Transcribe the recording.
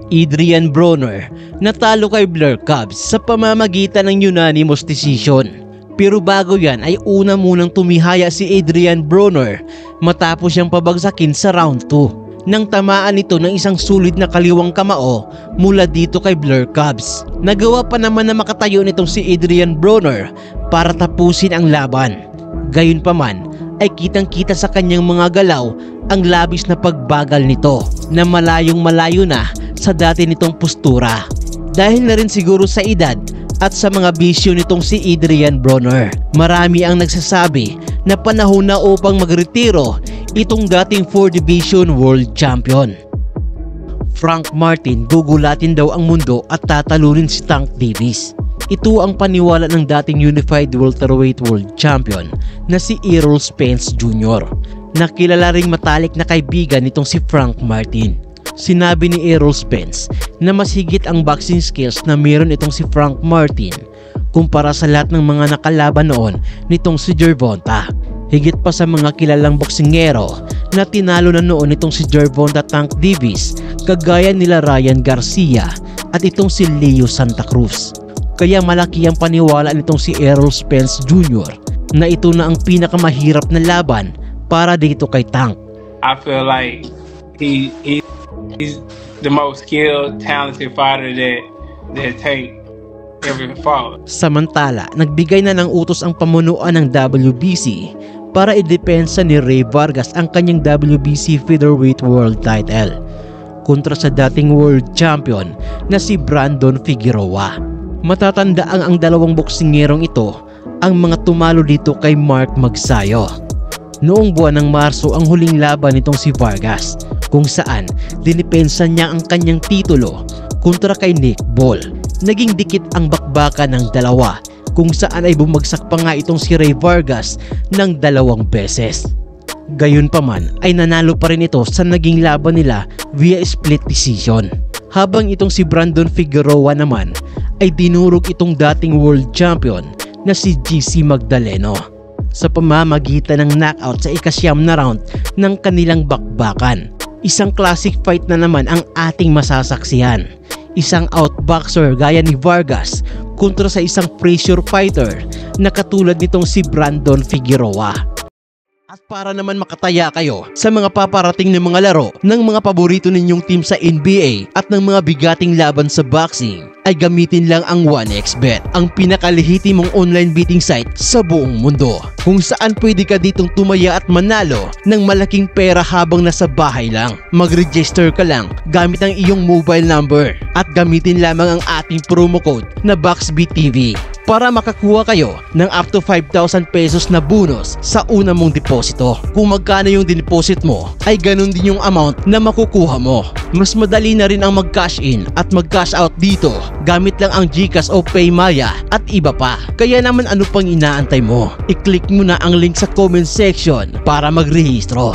Adrian Broner natalo kay Blair Cobbs sa pamamagitan ng unanimous decision. Pero bago yan ay una munang tumihaya si Adrian Broner matapos siyang pabagsakin sa round 2 nang tamaan ito ng isang sulit na kaliwang kamao mula dito kay Blair Cobbs. Nagawa pa naman na makatayo nitong si Adrian Broner para tapusin ang laban. Gayunpaman ay kitang-kita sa kanyang mga galaw ang labis na pagbagal nito na malayong malayo na sa dati nitong postura. Dahil na rin siguro sa edad at sa mga bisyo nitong si Adrian Broner, marami ang nagsasabi na panahon na upang magretiro itong dating 4 Division World Champion. Frank Martin gugulatin daw ang mundo at tatalunin si Tank Davis. Ito ang paniwala ng dating Unified Welterweight World Champion na si Errol Spence Jr. na kilala ring matalik na kaibigan nitong si Frank Martin. Sinabi ni Errol Spence na mas higit ang boxing skills na meron itong si Frank Martin kumpara sa lahat ng mga nakalaban noon nitong si Gervonta. Higit pa sa mga kilalang boksingero na tinalo na noon itong si Gervonta Tank Davis kagaya nila Ryan Garcia at itong si Leo Santa Cruz. Kaya malaki ang paniwala nitong si Errol Spence Jr. na ito na ang pinakamahirap na laban para dito kay Tank. I feel like he's the most skilled, talented fighter that take every fight. Samantala, nagbigay na ng utos ang pamunuan ng WBC para idepensa ni Rey Vargas ang kanyang WBC Featherweight World Title kontra sa dating World Champion na si Brandon Figueroa. Matatandaan ang dalawang boksingerong ito ang mga tumalo dito kay Mark Magsayo. Noong buwan ng Marso ang huling laban nitong si Vargas kung saan dinipensa niya ang kanyang titulo kontra kay Nick Ball. Naging dikit ang bakbakan ng dalawa kung saan ay bumagsak pa nga itong si Rey Vargas ng 2 beses. Gayunpaman ay nanalo pa rin ito sa naging laban nila via split decision. Habang itong si Brandon Figueroa naman ay dinurog itong dating world champion na si GC Magdaleno sa pamamagitan ng knockout sa ika-9 na round ng kanilang bakbakan. Isang classic fight na naman ang ating masasaksihan. Isang outboxer gaya ni Vargas kontra sa isang pressure fighter na katulad nitong si Brandon Figueroa. At para naman makataya kayo sa mga paparating na mga laro ng mga paborito ninyong team sa NBA at ng mga bigating laban sa boxing, ay gamitin lang ang 1xBet, ang pinakalehitimong online betting site sa buong mundo. Kung saan pwede ka ditong tumaya at manalo ng malaking pera habang nasa bahay lang. Mag-register ka lang gamit ang iyong mobile number at gamitin lamang ang ating promo code na BoxBTV para makakuha kayo ng up to 5,000 pesos na bonus sa una mong deposito. Kung magkano yung deposit mo, ay ganun din yung amount na makukuha mo. Mas madali na rin ang mag-cash in at mag-cash out dito gamit lang ang GCash o Paymaya at iba pa. Kaya naman ano pang inaantay mo? I-click mo na ang link sa comment section para magrehistro.